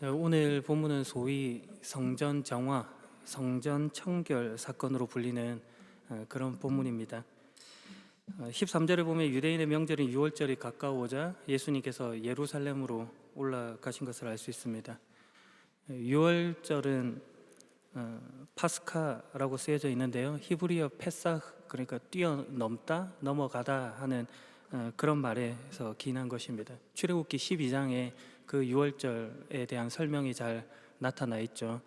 오늘 본문은 소위 성전 정화, 성전 청결 사건으로 불리는 그런 본문입니다. 13절에 보면 유대인의 명절인 유월절이 가까워오자 예수님께서 예루살렘으로 올라가신 것을 알 수 있습니다. 유월절은 파스카라고 쓰여져 있는데요, 히브리어 페사흐, 그러니까 뛰어넘다, 넘어가다 하는 그런 말에서 기인한 것입니다. 출애굽기 12장에 그 유월절에 대한 설명이 잘 나타나 있죠.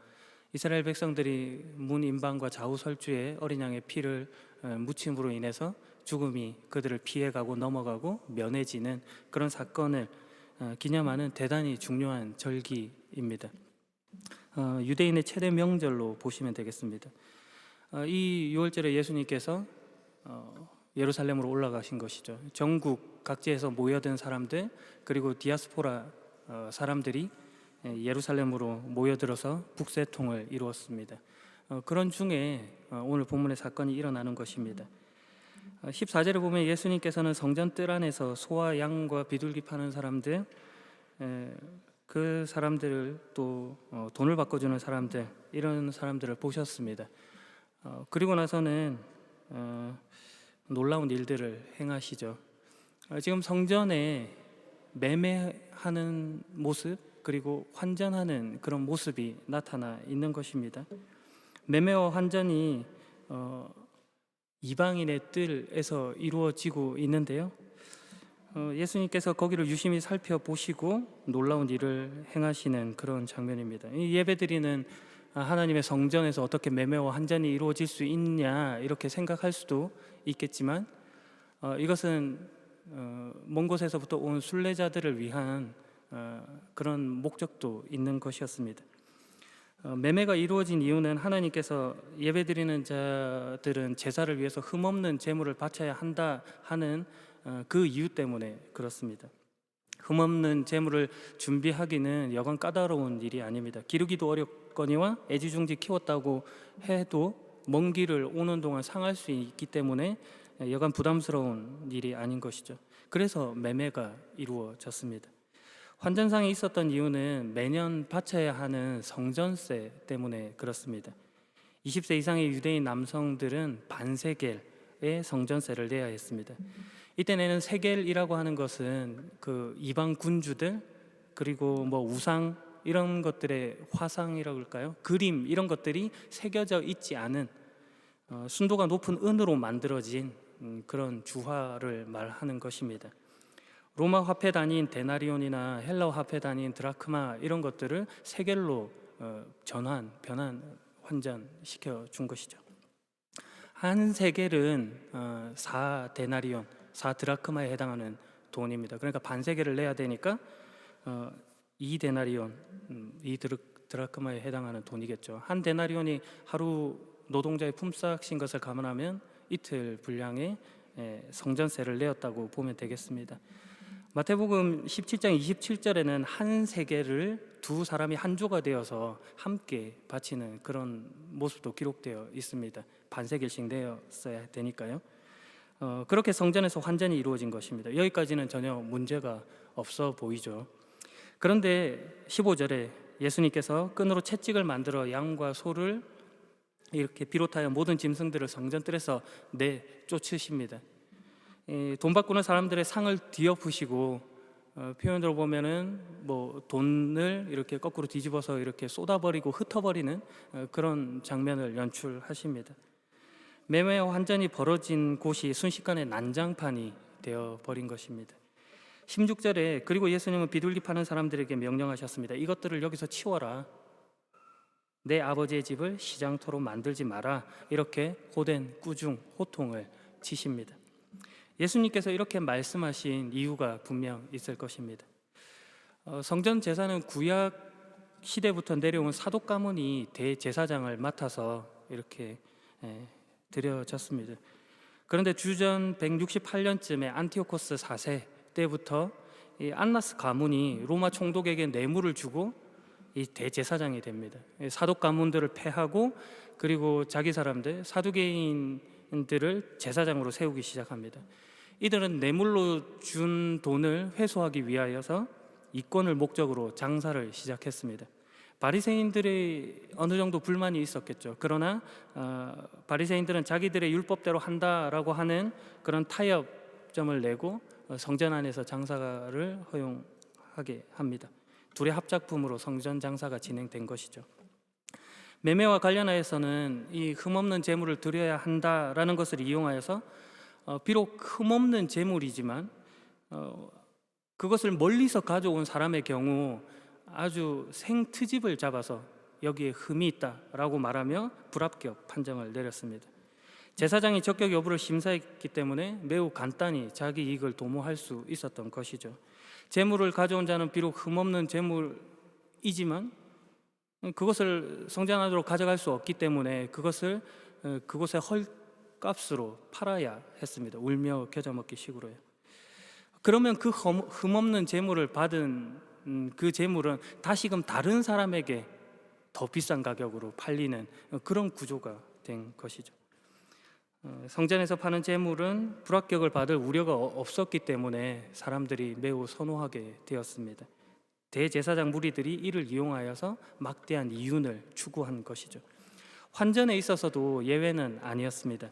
이스라엘 백성들이 문 임방과 좌우 설주에 어린 양의 피를 묻힘으로 인해서 죽음이 그들을 피해가고 넘어가고 면해지는 그런 사건을 기념하는 대단히 중요한 절기입니다. 유대인의 최대 명절로 보시면 되겠습니다. 이 유월절에 예수님께서 예루살렘으로 올라가신 것이죠. 전국 각지에서 모여든 사람들, 그리고 디아스포라 사람들이 예루살렘으로 모여들어서 북새통을 이루었습니다. 그런 중에 오늘 본문의 사건이 일어나는 것입니다. 14절에 보면 예수님께서는 성전 뜰 안에서 소와 양과 비둘기 파는 사람들, 그 사람들을 또 돈을 바꿔주는 사람들, 이런 사람들을 보셨습니다. 그리고 나서는 놀라운 일들을 행하시죠. 지금 성전에 매매하는 모습, 그리고 환전하는 그런 모습이 나타나 있는 것입니다. 매매와 환전이 이방인의 뜰에서 이루어지고 있는데요, 예수님께서 거기를 유심히 살펴보시고 놀라운 일을 행하시는 그런 장면입니다. 이 예배드리는 하나님의 성전에서 어떻게 매매와 환전이 이루어질 수 있냐, 이렇게 생각할 수도 있겠지만 이것은 먼 곳에서부터 온 순례자들을 위한 그런 목적도 있는 것이었습니다. 매매가 이루어진 이유는 하나님께서 예배드리는 자들은 제사를 위해서 흠없는 제물을 바쳐야 한다 하는 그 이유 때문에 그렇습니다. 흠없는 제물을 준비하기는 여간 까다로운 일이 아닙니다. 기르기도 어렵거니와 애지중지 키웠다고 해도 먼 길을 오는 동안 상할 수 있기 때문에 여간 부담스러운 일이 아닌 것이죠. 그래서 매매가 이루어졌습니다. 환전상에 있었던 이유는 매년 바쳐야 하는 성전세 때문에 그렇습니다. 20세 이상의 유대인 남성들은 반세겔의 성전세를 내야 했습니다. 이때 내는 세겔이라고 하는 것은 그 이방 군주들, 그리고 우상 이런 것들의 화상이라고 할까요? 그림 이런 것들이 새겨져 있지 않은 순도가 높은 은으로 만들어진 그런 주화를 말하는 것입니다. 로마 화폐 단위인 데나리온이나 헬라 화폐 단위인 드라크마 이런 것들을 세겔로 변환, 환전시켜 준 것이죠. 한 세겔은 4데나리온, 4드라크마에 해당하는 돈입니다. 그러니까 반세겔을 내야 되니까 2데나리온, 2드라크마에 해당하는 돈이겠죠. 한 데나리온이 하루 노동자의 품삯인 것을 감안하면 이틀 분량의 성전세를 내었다고 보면 되겠습니다. 마태복음 17장 27절에는 한 세겔을 두 사람이 한 조가 되어서 함께 바치는 그런 모습도 기록되어 있습니다. 반세겔씩 내었어야 되니까요. 그렇게 성전에서 환전이 이루어진 것입니다. 여기까지는 전혀 문제가 없어 보이죠. 그런데 15절에 예수님께서 끈으로 채찍을 만들어 양과 소를 이렇게 비롯하여 모든 짐승들을 성전뜰에서 내쫓으십니다. 돈 바꾸는 사람들의 상을 뒤엎으시고, 표현으로 보면은 돈을 이렇게 거꾸로 뒤집어서 이렇게 쏟아버리고 흩어버리는 그런 장면을 연출하십니다. 매매와 환전이 벌어진 곳이 순식간에 난장판이 되어버린 것입니다. 16절에 그리고 예수님은 비둘기 파는 사람들에게 명령하셨습니다. 이것들을 여기서 치워라. 내 아버지의 집을 시장터로 만들지 마라. 이렇게 호된 꾸중, 호통을 치십니다. 예수님께서 이렇게 말씀하신 이유가 분명 있을 것입니다. 성전 제사는 구약 시대부터 내려온 사독 가문이 대제사장을 맡아서 이렇게 드려졌습니다. 그런데 주전 168년쯤에 안티오코스 4세 때부터 이 안나스 가문이 로마 총독에게 뇌물을 주고 이 대제사장이 됩니다. 사독 가문들을 패하고, 그리고 자기 사람들 사두개인들을 제사장으로 세우기 시작합니다. 이들은 뇌물로 준 돈을 회수하기 위하여서 이권을 목적으로 장사를 시작했습니다. 바리새인들이 어느 정도 불만이 있었겠죠. 그러나 바리새인들은 자기들의 율법대로 한다라고 하는 그런 타협점을 내고 성전 안에서 장사를 허용하게 합니다. 둘의 합작품으로 성전 장사가 진행된 것이죠. 매매와 관련하여서는 이 흠없는 재물을 드려야 한다라는 것을 이용하여서 비록 흠없는 재물이지만 그것을 멀리서 가져온 사람의 경우 아주 생트집을 잡아서 여기에 흠이 있다라고 말하며 불합격 판정을 내렸습니다. 제사장이 적격 여부를 심사했기 때문에 매우 간단히 자기 이익을 도모할 수 있었던 것이죠. 재물을 가져온 자는 비록 흠없는 재물이지만 그것을 성전 안으로 가져갈 수 없기 때문에 그것을 그곳의 헐값으로 팔아야 했습니다. 울며 겨자 먹기 식으로요. 그러면 그 흠없는 재물을 받은 그 재물은 다시금 다른 사람에게 더 비싼 가격으로 팔리는 그런 구조가 된 것이죠. 성전에서 파는 재물은 불합격을 받을 우려가 없었기 때문에 사람들이 매우 선호하게 되었습니다. 대제사장 무리들이 이를 이용하여서 막대한 이윤을 추구한 것이죠. 환전에 있어서도 예외는 아니었습니다.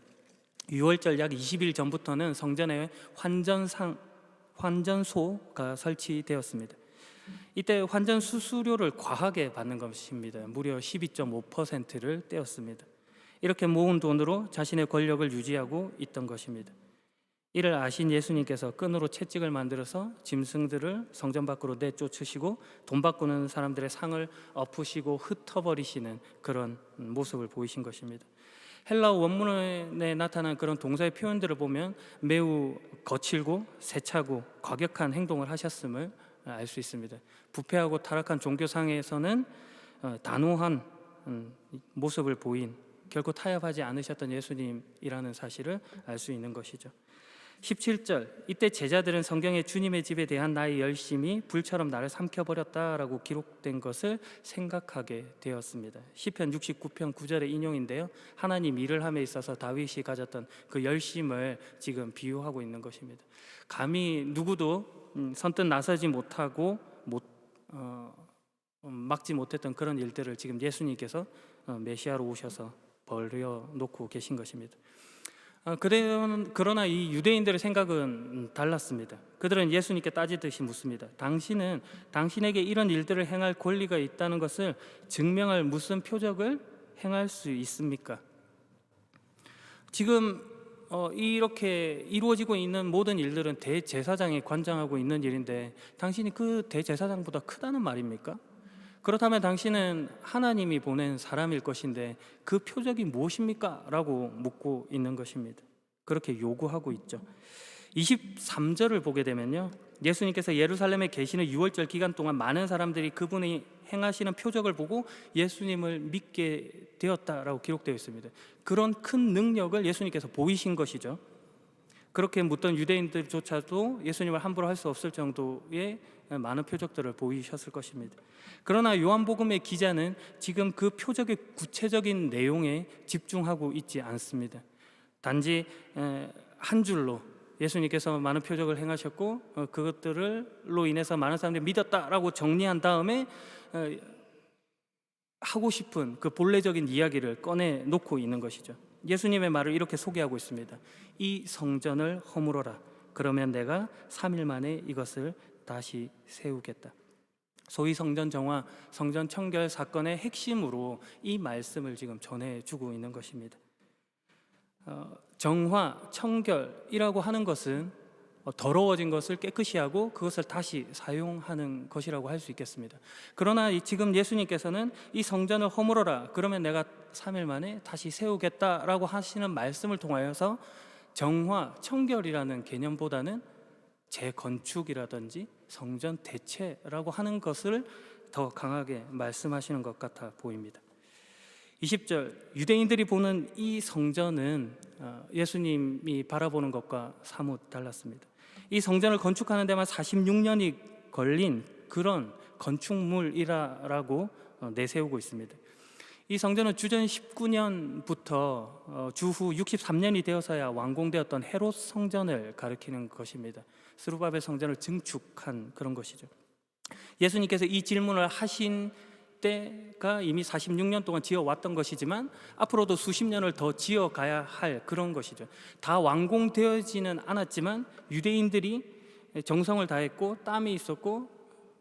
유월절 약 20일 전부터는 성전에 환전소가 설치되었습니다. 이때 환전 수수료를 과하게 받는 것입니다. 무려 12.5%를 떼었습니다. 이렇게 모은 돈으로 자신의 권력을 유지하고 있던 것입니다. 이를 아신 예수님께서 끈으로 채찍을 만들어서 짐승들을 성전 밖으로 내쫓으시고 돈 바꾸는 사람들의 상을 엎으시고 흩어버리시는 그런 모습을 보이신 것입니다. 헬라어 원문에 나타난 그런 동사의 표현들을 보면 매우 거칠고 세차고 과격한 행동을 하셨음을 알 수 있습니다. 부패하고 타락한 종교상에서는 단호한 모습을 보인, 결코 타협하지 않으셨던 예수님이라는 사실을 알 수 있는 것이죠. 17절, 이때 제자들은 성경에 주님의 집에 대한 나의 열심이 불처럼 나를 삼켜버렸다라고 기록된 것을 생각하게 되었습니다. 시편 69편 9절의 인용인데요, 하나님 일을 함에 있어서 다윗이 가졌던 그 열심을 지금 비유하고 있는 것입니다. 감히 누구도 선뜻 나서지 못하고 막지 못했던 그런 일들을 지금 예수님께서 메시아로 오셔서 벌여놓고 계신 것입니다. 그러나 이 유대인들의 생각은 달랐습니다. 그들은 예수님께 따지듯이 묻습니다. 당신은 당신에게 이런 일들을 행할 권리가 있다는 것을 증명할 무슨 표적을 행할 수 있습니까? 지금 이렇게 이루어지고 있는 모든 일들은 대제사장이 관장하고 있는 일인데 당신이 그 대제사장보다 크다는 말입니까? 그렇다면 당신은 하나님이 보낸 사람일 것인데 그 표적이 무엇입니까? 라고 묻고 있는 것입니다. 그렇게 요구하고 있죠. 23절을 보게 되면요, 예수님께서 예루살렘에 계시는 유월절 기간 동안 많은 사람들이 그분이 행하시는 표적을 보고 예수님을 믿게 되었다라고 기록되어 있습니다. 그런 큰 능력을 예수님께서 보이신 것이죠. 그렇게 묻던 유대인들조차도 예수님을 함부로 할 수 없을 정도의 많은 표적들을 보이셨을 것입니다. 그러나 요한복음의 기자는 지금 그 표적의 구체적인 내용에 집중하고 있지 않습니다. 단지 한 줄로 예수님께서 많은 표적을 행하셨고 그것들로 인해서 많은 사람들이 믿었다라고 정리한 다음에 하고 싶은 그 본래적인 이야기를 꺼내 놓고 있는 것이죠. 예수님의 말을 이렇게 소개하고 있습니다. 이 성전을 허물어라. 그러면 내가 3일 만에 이것을 다시 세우겠다. 소위 성전 정화, 성전 청결 사건의 핵심으로 이 말씀을 지금 전해주고 있는 것입니다. 정화, 청결이라고 하는 것은 더러워진 것을 깨끗이 하고 그것을 다시 사용하는 것이라고 할 수 있겠습니다. 그러나 지금 예수님께서는 이 성전을 허물어라, 그러면 내가 3일 만에 다시 세우겠다라고 하시는 말씀을 통하여서 정화, 청결이라는 개념보다는 재건축이라든지 성전 대체라고 하는 것을 더 강하게 말씀하시는 것 같아 보입니다. 20절, 유대인들이 보는 이 성전은 예수님이 바라보는 것과 사뭇 달랐습니다. 이 성전을 건축하는 데만 46년이 걸린 그런 건축물이라고 내세우고 있습니다. 이 성전은 주전 19년부터 주후 63년이 되어서야 완공되었던 헤롯 성전을 가리키는 것입니다. 스루바벨 성전을 증축한 그런 것이죠. 예수님께서 이 질문을 하신 때가 이미 46년 동안 지어왔던 것이지만 앞으로도 수십 년을 더 지어가야 할 그런 것이죠. 다 완공되어지는 않았지만 유대인들이 정성을 다했고 땀이 있었고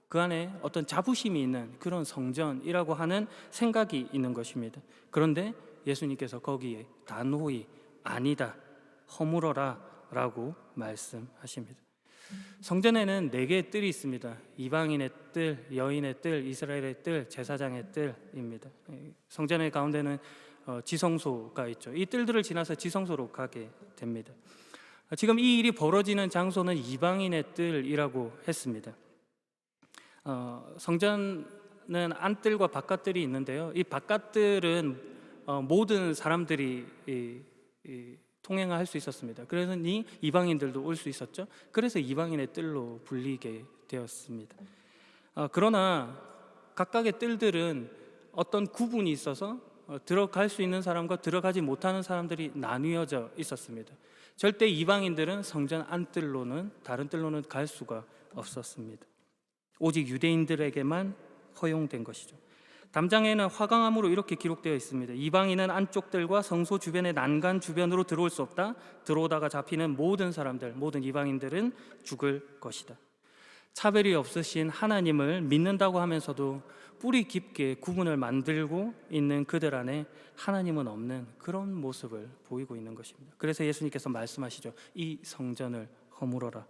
그 안에 어떤 자부심이 있는 그런 성전이라고 하는 생각이 있는 것입니다. 그런데 예수님께서 거기에 단호히 아니다, 허물어라 라고 말씀하십니다. 성전에는 4개의 뜰이 있습니다. 이방인의 뜰, 여인의 뜰, 이스라엘의 뜰, 제사장의 뜰입니다. 성전의 가운데는 지성소가 있죠. 이 뜰들을 지나서 지성소로 가게 됩니다. 지금 이 일이 벌어지는 장소는 이방인의 뜰이라고 했습니다. 성전은 안뜰과 바깥뜰이 있는데요. 이 바깥뜰은 모든 사람들이 통행할 수 있었습니다. 그래서 이방인들도 올 수 있었죠. 그래서 이방인의 뜰로 불리게 되었습니다. 그러나 각각의 뜰들은 어떤 구분이 있어서 들어갈 수 있는 사람과 들어가지 못하는 사람들이 나뉘어져 있었습니다. 절대 이방인들은 성전 안뜰로는 다른 뜰로는 갈 수가 없었습니다. 오직 유대인들에게만 허용된 것이죠. 담장에는 화강암으로 이렇게 기록되어 있습니다. 이방인은 안쪽 뜰과 성소 주변의 난간 주변으로 들어올 수 없다. 들어오다가 잡히는 모든 사람들, 모든 이방인들은 죽을 것이다. 차별이 없으신 하나님을 믿는다고 하면서도 뿌리 깊게 구분을 만들고 있는 그들 안에 하나님은 없는 그런 모습을 보이고 있는 것입니다. 그래서 예수님께서 말씀하시죠. 이 성전을 허물어라.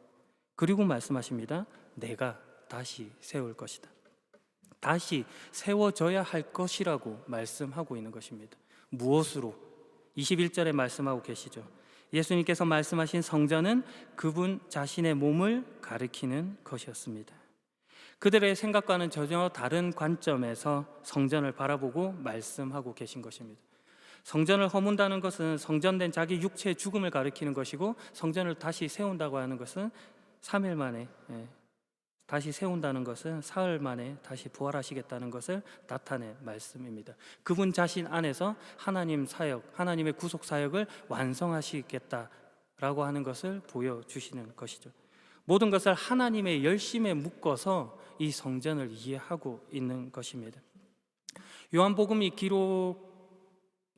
그리고 말씀하십니다. 내가 다시 세울 것이다. 다시 세워져야 할 것이라고 말씀하고 있는 것입니다. 무엇으로? 21절에 말씀하고 계시죠. 예수님께서 말씀하신 성전은 그분 자신의 몸을 가리키는 것이었습니다. 그들의 생각과는 전혀 다른 관점에서 성전을 바라보고 말씀하고 계신 것입니다. 성전을 허문다는 것은 성전된 자기 육체의 죽음을 가리키는 것이고, 성전을 다시 세운다고 하는 것은 3일 만에 다시 세운다는 것은 사흘 만에 다시 부활하시겠다는 것을 나타낸 말씀입니다. 그분 자신 안에서 하나님 사역, 하나님의 구속 사역을 완성하시겠다라고 하는 것을 보여주시는 것이죠. 모든 것을 하나님의 열심에 묶어서 이 성전을 이해하고 있는 것입니다. 요한복음이 기록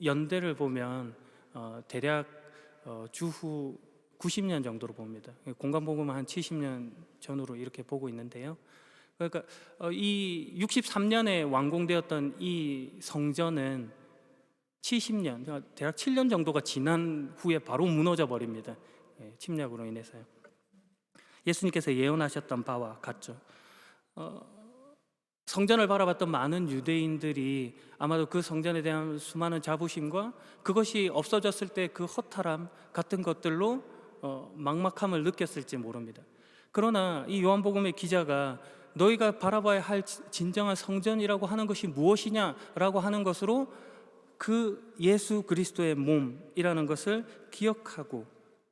연대를 보면 대략 주후 90년 정도로 봅니다. 공간복음은 한 70년 전으로 이렇게 보고 있는데요. 그러니까 이 63년에 완공되었던 이 성전은 70년, 대략 7년 정도가 지난 후에 바로 무너져 버립니다. 침략으로 인해서요. 예수님께서 예언하셨던 바와 같죠. 성전을 바라봤던 많은 유대인들이 아마도 그 성전에 대한 수많은 자부심과 그것이 없어졌을 때 그 허탈함 같은 것들로 막막함을 느꼈을지 모릅니다. 그러나 이 요한복음의 기자가 너희가 바라봐야 할 진정한 성전이라고 하는 것이 무엇이냐라고 하는 것으로 그 예수 그리스도의 몸이라는 것을 기억하고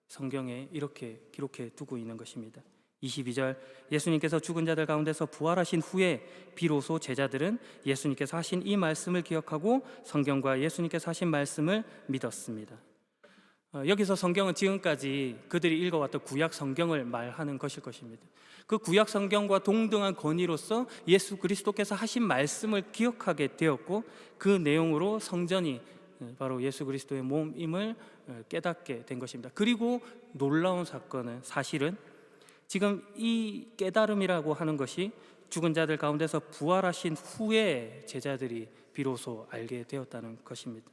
성경에 이렇게 기록해 두고 있는 것입니다. 22절, 예수님께서 죽은 자들 가운데서 부활하신 후에 비로소 제자들은 예수님께서 하신 이 말씀을 기억하고 성경과 예수님께서 하신 말씀을 믿었습니다. 여기서 성경은 지금까지 그들이 읽어왔던 구약 성경을 말하는 것일 것입니다. 그 구약 성경과 동등한 권위로서 예수 그리스도께서 하신 말씀을 기억하게 되었고, 그 내용으로 성전이 바로 예수 그리스도의 몸임을 깨닫게 된 것입니다. 그리고 놀라운 사건은, 사실은 지금 이 깨달음이라고 하는 것이 죽은 자들 가운데서 부활하신 후에 제자들이 비로소 알게 되었다는 것입니다.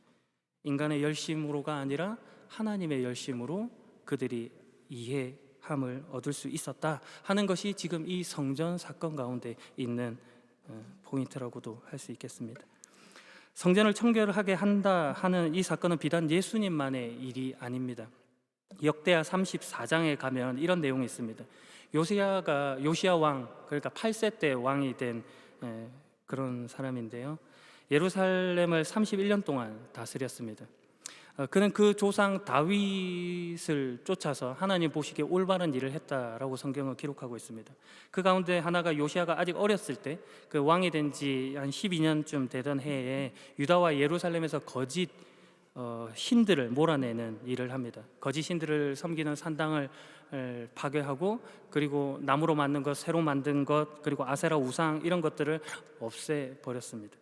인간의 열심으로가 아니라 하나님의 열심으로 그들이 이해함을 얻을 수 있었다 하는 것이 지금 이 성전 사건 가운데 있는 포인트라고도 할 수 있겠습니다. 성전을 청결하게 한다 하는 이 사건은 비단 예수님만의 일이 아닙니다. 역대하 34장에 가면 이런 내용이 있습니다. 요시야 왕, 그러니까 8세 때 왕이 된 그런 사람인데요. 예루살렘을 31년 동안 다스렸습니다. 그는 그 조상 다윗을 쫓아서 하나님 보시기에 올바른 일을 했다라고 성경은 기록하고 있습니다. 그 가운데 하나가 요시야가 아직 어렸을 때, 그 왕이 된 지 한 12년쯤 되던 해에 유다와 예루살렘에서 거짓 신들을 몰아내는 일을 합니다. 거짓 신들을 섬기는 산당을 파괴하고, 그리고 나무로 만든 것, 새로 만든 것, 그리고 아세라 우상 이런 것들을 없애 버렸습니다.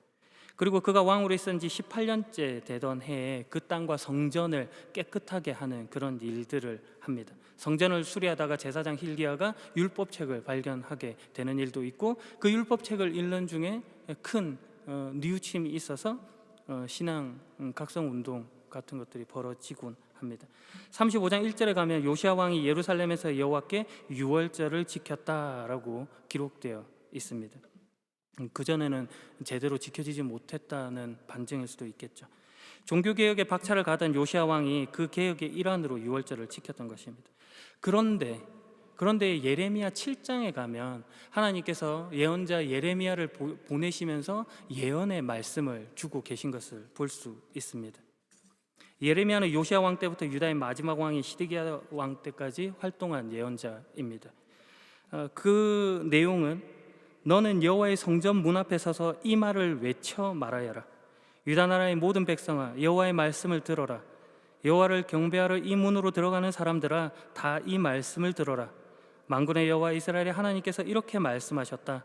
그리고 그가 왕으로 있은 지 18년째 되던 해에 그 땅과 성전을 깨끗하게 하는 그런 일들을 합니다. 성전을 수리하다가 제사장 힐기야가 율법책을 발견하게 되는 일도 있고, 그 율법책을 읽는 중에 큰 뉘우침이 있어서 신앙 각성 운동 같은 것들이 벌어지곤 합니다. 35장 1절에 가면 요시야 왕이 예루살렘에서 여호와께 유월절을 지켰다라고 기록되어 있습니다. 그전에는 제대로 지켜지지 못했다는 반증일 수도 있겠죠. 종교개혁에 박차를 가던 요시야 왕이 그 개혁의 일환으로 유월절을 지켰던 것입니다. 그런데 예레미야 7장에 가면 하나님께서 예언자 예레미야를 보내시면서 예언의 말씀을 주고 계신 것을 볼 수 있습니다. 예레미야는 요시야 왕 때부터 유다의 마지막 왕인 시드기야 왕 때까지 활동한 예언자입니다. 그 내용은 너는 여호와의 성전 문 앞에 서서 이 말을 외쳐 말하여라. 유다 나라의 모든 백성아, 여호와의 말씀을 들어라. 여호와를 경배하러 이 문으로 들어가는 사람들아, 다 이 말씀을 들어라. 만군의 여호와 이스라엘의 하나님께서 이렇게 말씀하셨다.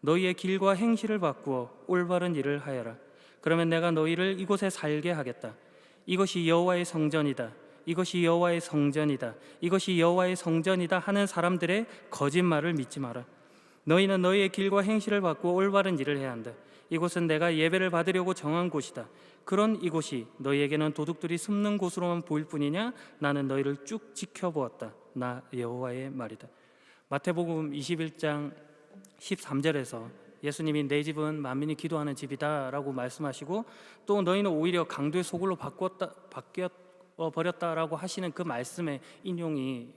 너희의 길과 행실을 바꾸어 올바른 일을 하여라. 그러면 내가 너희를 이곳에 살게 하겠다. 이것이 여호와의 성전이다. 이것이 여호와의 성전이다. 이것이 여호와의 성전이다 하는 사람들의 거짓말을 믿지 마라. 너희는 너희의 길과 행실을 바꾸어 올바른 일을 해야 한다. 이곳은 내가 예배를 받으려고 정한 곳이다. 그런 이곳이 너희에게는 도둑들이 숨는 곳으로만 보일 뿐이냐? 나는 너희를 쭉 지켜보았다. 나 여호와의 말이다. 마태복음 21장 13절에서 예수님이 내 집은 만민이 기도하는 집이다 라고 말씀하시고, 또 너희는 오히려 강도의 소굴로 바뀌어 버렸다라고 하시는 그 말씀의 인용이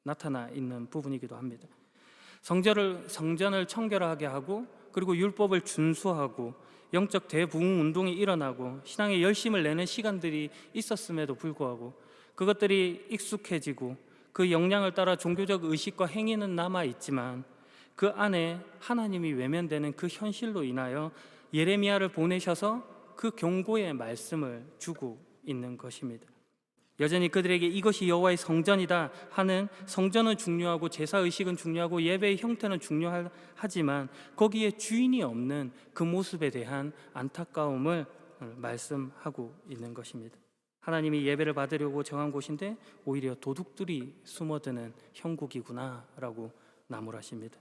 나타나 있는 부분이기도 합니다. 성전을 청결하게 하고, 그리고 율법을 준수하고, 영적 대부흥 운동이 일어나고 신앙에 열심을 내는 시간들이 있었음에도 불구하고 그것들이 익숙해지고 그 역량을 따라 종교적 의식과 행위는 남아있지만 그 안에 하나님이 외면되는 그 현실로 인하여 예레미야를 보내셔서 그 경고의 말씀을 주고 있는 것입니다. 여전히 그들에게 이것이 여호와의 성전이다 하는, 성전은 중요하고 제사의식은 중요하고 예배의 형태는 중요하지만 거기에 주인이 없는 그 모습에 대한 안타까움을 말씀하고 있는 것입니다. 하나님이 예배를 받으려고 정한 곳인데 오히려 도둑들이 숨어드는 형국이구나 라고 나무라십니다.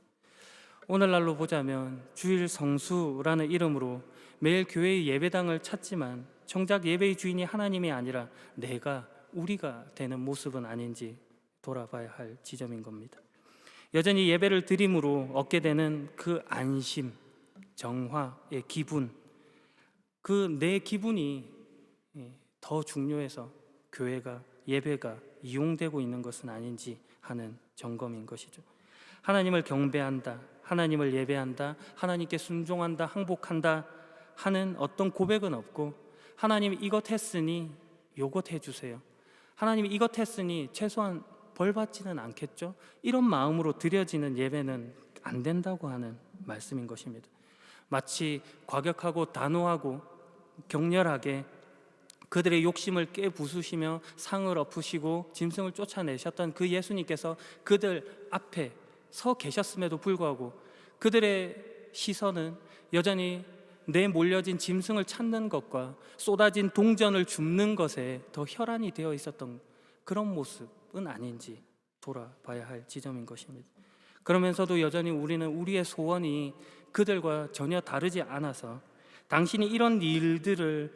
오늘날로 보자면 주일 성수라는 이름으로 매일 교회의 예배당을 찾지만 정작 예배의 주인이 하나님이 아니라 우리가 되는 모습은 아닌지 돌아봐야 할 지점인 겁니다. 여전히 예배를 드림으로 얻게 되는 그 안심, 정화의 기분, 그 내 기분이 더 중요해서 교회가, 예배가 이용되고 있는 것은 아닌지 하는 점검인 것이죠. 하나님을 경배한다, 하나님을 예배한다, 하나님께 순종한다, 항복한다 하는 어떤 고백은 없고, 하나님 이것 했으니 요것 해주세요, 하나님 이것 했으니 최소한 벌 받지는 않겠죠? 이런 마음으로 드려지는 예배는 안 된다고 하는 말씀인 것입니다. 마치 과격하고 단호하고 격렬하게 그들의 욕심을 깨부수시며 상을 엎으시고 짐승을 쫓아내셨던 그 예수님께서 그들 앞에 서 계셨음에도 불구하고 그들의 시선은 여전히 내 몰려진 짐승을 찾는 것과 쏟아진 동전을 줍는 것에 더 혈안이 되어 있었던 그런 모습은 아닌지 돌아봐야 할 지점인 것입니다. 그러면서도 여전히 우리는 우리의 소원이 그들과 전혀 다르지 않아서 당신이 이런 일들을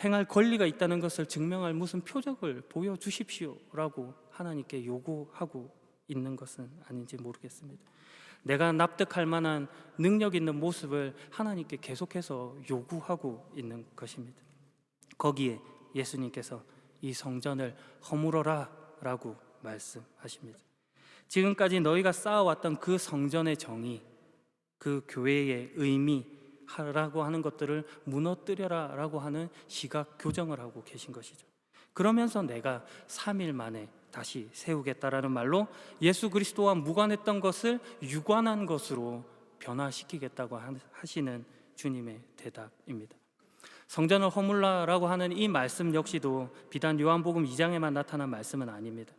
행할 권리가 있다는 것을 증명할 무슨 표적을 보여주십시오 라고 하나님께 요구하고 있는 것은 아닌지 모르겠습니다. 내가 납득할 만한 능력 있는 모습을 하나님께 계속해서 요구하고 있는 것입니다. 거기에 예수님께서 이 성전을 허물어라 라고 말씀하십니다. 지금까지 너희가 쌓아왔던 그 성전의 정의, 그 교회의 의미 라고 하는 것들을 무너뜨려라 라고 하는 시각 교정을 하고 계신 것이죠. 그러면서 내가 3일 만에 다시 세우겠다라는 말로 예수 그리스도와 무관했던 것을 유관한 것으로 변화시키겠다고 하시는 주님의 대답입니다. 성전을 허물라라고 하는 이 말씀 역시도 비단 요한복음 2장에만 나타난 말씀은 아닙니다.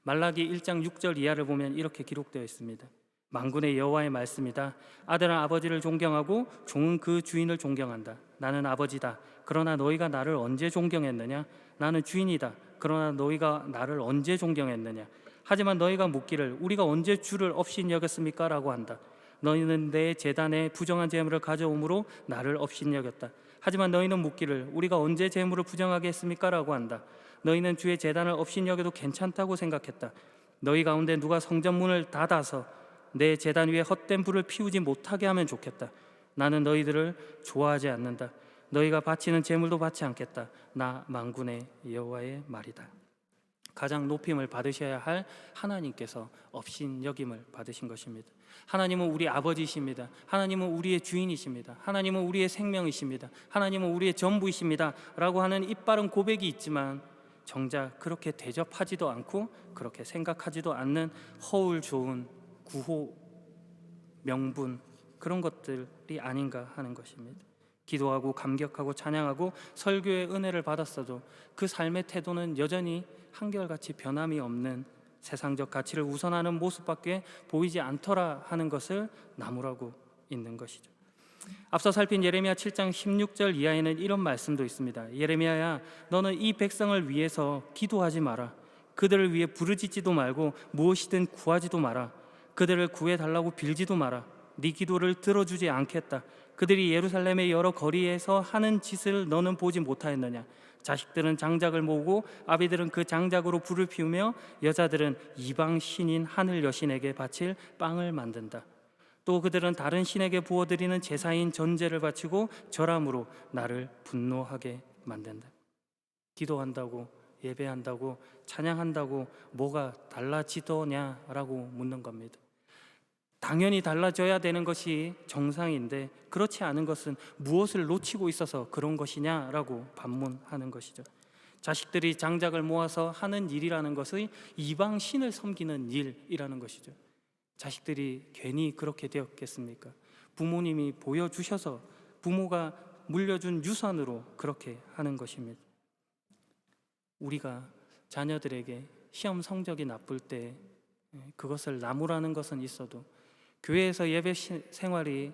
말라기 1장 6절 이하를 보면 이렇게 기록되어 있습니다. 만군의 여호와의 말씀이다. 아들은 아버지를 존경하고 종은 그 주인을 존경한다. 나는 아버지다. 그러나 너희가 나를 언제 존경했느냐? 나는 주인이다. 그러나 너희가 나를 언제 존경했느냐? 하지만 너희가 묻기를 우리가 언제 주를 업신 여겼습니까? 라고 한다. 너희는 내 제단에 부정한 제물을 가져오므로 나를 업신 여겼다. 하지만 너희는 묻기를 우리가 언제 제물을 부정하게 했습니까? 라고 한다. 너희는 주의 제단을 업신 여겨도 괜찮다고 생각했다. 너희 가운데 누가 성전 문을 닫아서 내 제단 위에 헛된 불을 피우지 못하게 하면 좋겠다. 나는 너희들을 좋아하지 않는다. 너희가 바치는 제물도 받지 않겠다. 나 만군의 여호와의 말이다. 가장 높임을 받으셔야 할 하나님께서 업신여김을 받으신 것입니다. 하나님은 우리 아버지이십니다. 하나님은 우리의 주인이십니다. 하나님은 우리의 생명이십니다. 하나님은 우리의 전부이십니다 라고 하는 이빠른 고백이 있지만 정작 그렇게 대접하지도 않고 그렇게 생각하지도 않는 허울 좋은 구호, 명분 그런 것들이 아닌가 하는 것입니다. 기도하고 감격하고 찬양하고 설교의 은혜를 받았어도 그 삶의 태도는 여전히 한결같이 변함이 없는 세상적 가치를 우선하는 모습밖에 보이지 않더라 하는 것을 나무라고 있는 것이죠. 앞서 살핀 예레미야 7장 16절 이하에는 이런 말씀도 있습니다. 예레미야야, 너는 이 백성을 위해서 기도하지 마라. 그들을 위해 부르짖지도 말고 무엇이든 구하지도 마라. 그들을 구해달라고 빌지도 마라. 네 기도를 들어주지 않겠다. 그들이 예루살렘의 여러 거리에서 하는 짓을 너는 보지 못하였느냐? 자식들은 장작을 모으고 아비들은 그 장작으로 불을 피우며 여자들은 이방 신인 하늘 여신에게 바칠 빵을 만든다. 또 그들은 다른 신에게 부어드리는 제사인 전제를 바치고 절함으로 나를 분노하게 만든다. 기도한다고 예배한다고 찬양한다고 뭐가 달라지더냐라고 묻는 겁니다. 당연히 달라져야 되는 것이 정상인데 그렇지 않은 것은 무엇을 놓치고 있어서 그런 것이냐라고 반문하는 것이죠. 자식들이 장작을 모아서 하는 일이라는 것은 이방 신을 섬기는 일이라는 것이죠. 자식들이 괜히 그렇게 되었겠습니까? 부모님이 보여주셔서 부모가 물려준 유산으로 그렇게 하는 것입니다. 우리가 자녀들에게 시험 성적이 나쁠 때 그것을 나무라는 것은 있어도 교회에서 예배 생활이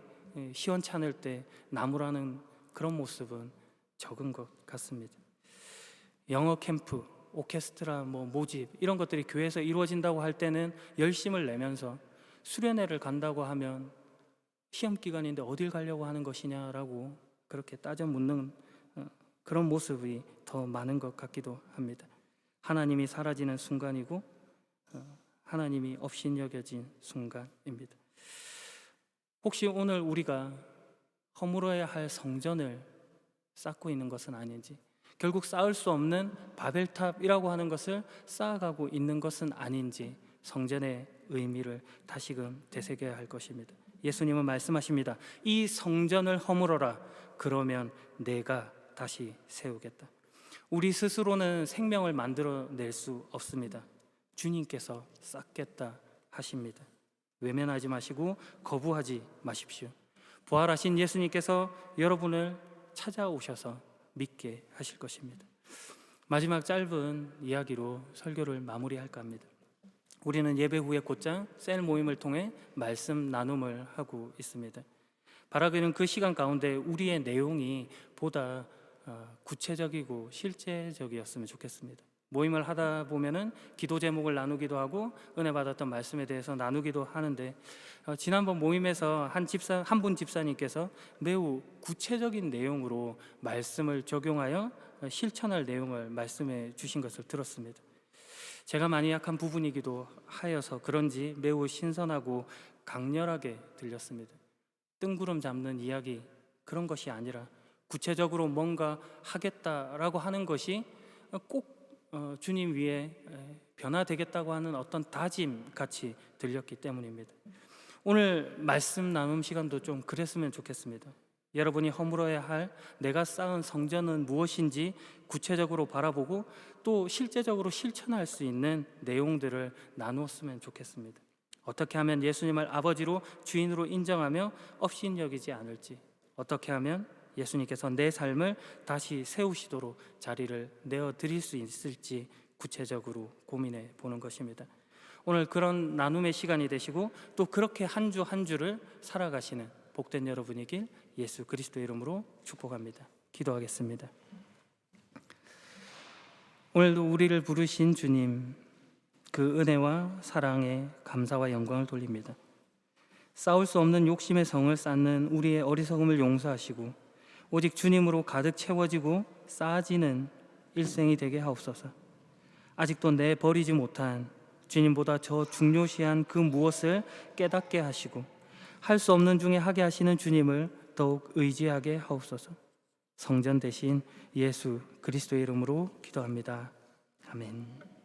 시원찮을 때 나무라는 그런 모습은 적은 것 같습니다. 영어 캠프, 오케스트라, 모집 이런 것들이 교회에서 이루어진다고 할 때는 열심을 내면서 수련회를 간다고 하면 시험 기간인데 어딜 가려고 하는 것이냐라고 그렇게 따져 묻는 그런 모습이 더 많은 것 같기도 합니다. 하나님이 사라지는 순간이고 하나님이 업신여겨진 순간입니다. 혹시 오늘 우리가 허물어야 할 성전을 쌓고 있는 것은 아닌지, 결국 쌓을 수 없는 바벨탑이라고 하는 것을 쌓아가고 있는 것은 아닌지 성전의 의미를 다시금 되새겨야 할 것입니다. 예수님은 말씀하십니다. 이 성전을 허물어라. 그러면 내가 다시 세우겠다. 우리 스스로는 생명을 만들어낼 수 없습니다. 주님께서 쌓겠다 하십니다. 외면하지 마시고 거부하지 마십시오. 부활하신 예수님께서 여러분을 찾아오셔서 믿게 하실 것입니다. 마지막 짧은 이야기로 설교를 마무리할까 합니다. 우리는 예배 후에 곧장 셀 모임을 통해 말씀 나눔을 하고 있습니다. 바라기는 그 시간 가운데 우리의 내용이 보다 구체적이고 실제적이었으면 좋겠습니다. 모임을 하다 보면은 기도 제목을 나누기도 하고 은혜 받았던 말씀에 대해서 나누기도 하는데 지난번 모임에서 한 분 집사님께서 매우 구체적인 내용으로 말씀을 적용하여 실천할 내용을 말씀해 주신 것을 들었습니다. 제가 많이 약한 부분이기도 하여서 그런지 매우 신선하고 강렬하게 들렸습니다. 뜬구름 잡는 이야기 그런 것이 아니라 구체적으로 뭔가 하겠다라고 하는 것이 꼭 주님 위에 변화되겠다고 하는 어떤 다짐 같이 들렸기 때문입니다. 오늘 말씀 나눔 시간도 좀 그랬으면 좋겠습니다. 여러분이 허물어야 할 내가 쌓은 성전은 무엇인지 구체적으로 바라보고 또 실제적으로 실천할 수 있는 내용들을 나누었으면 좋겠습니다. 어떻게 하면 예수님을 아버지로 주인으로 인정하며 업신여기지 않을지, 어떻게 하면 예수님께서 내 삶을 다시 세우시도록 자리를 내어 드릴 수 있을지 구체적으로 고민해 보는 것입니다. 오늘 그런 나눔의 시간이 되시고 또 그렇게 한 주 한 주를 살아가시는 복된 여러분이길 예수 그리스도의 이름으로 축복합니다. 기도하겠습니다. 오늘도 우리를 부르신 주님, 그 은혜와 사랑에 감사와 영광을 돌립니다. 싸울 수 없는 욕심의 성을 쌓는 우리의 어리석음을 용서하시고 오직 주님으로 가득 채워지고 쌓아지는 일생이 되게 하옵소서. 아직도 내 버리지 못한 주님보다 저 중요시한 그 무엇을 깨닫게 하시고 할 수 없는 중에 하게 하시는 주님을 더욱 의지하게 하옵소서. 성전 대신 예수 그리스도의 이름으로 기도합니다. 아멘.